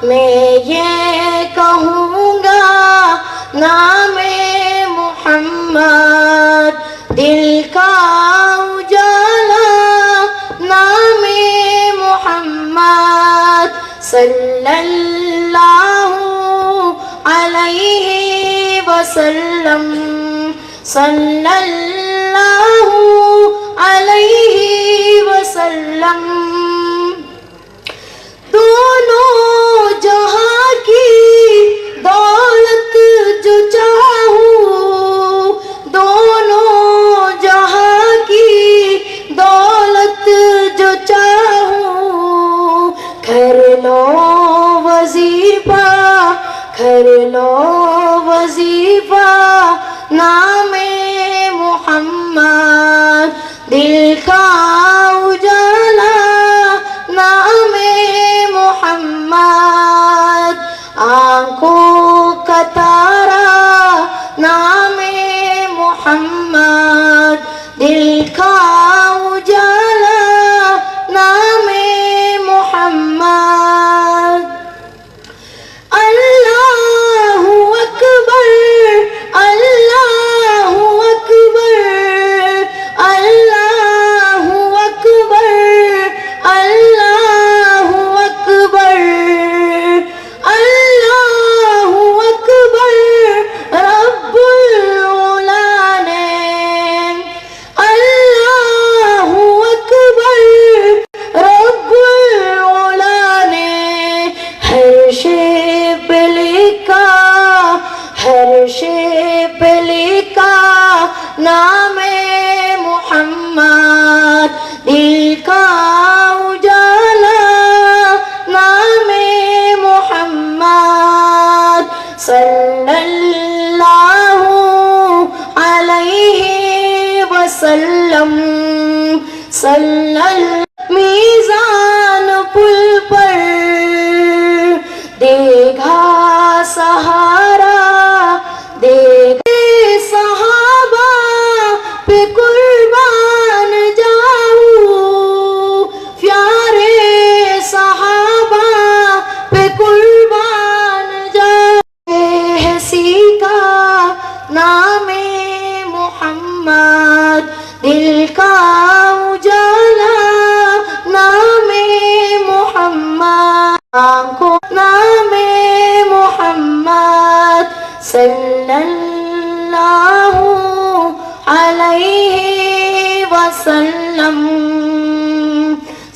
میں یہ کہوں گا نام محمد، دل کا اجالا نام محمد، صلی اللہ علیہ وسلم، صلی اللہ علیہ وسلم۔ دونوں جہاں کی دولت جو چاہوں، دونوں جہاں کی دولت جو چاہوں، کر لو وظیفہ، کر لو وظیفہ نام محمد، دل کا اجالا نام محمد، آنکھوں کا تارا نام محمد، دل کا اجالا نام محمد۔ اللہ اکبر، اللہ اکبر، اللہ اکبر، اللہ اکبر، اللہ اکبر، رب العلا نے، اللہ اکبر، رب العلا نے ہر شے پہ لکھا، ہر شے پہ لکھا نام محمد، دل کا اجالا نام محمد، صلی اللہ علیہ وسلم، صلی اللہ۔ میزان پل پر دے گا سہارا، دے گا صحابہ پہ قربان جاؤں، پیارے صحابہ پہ قربان جاؤں، ہنسی کا نام محمد، دل کا اجالا نام محمد، آنکھوں نام محمد، صلی اللہ علیہ وسلم،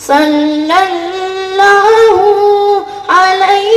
صلی اللہ علیہ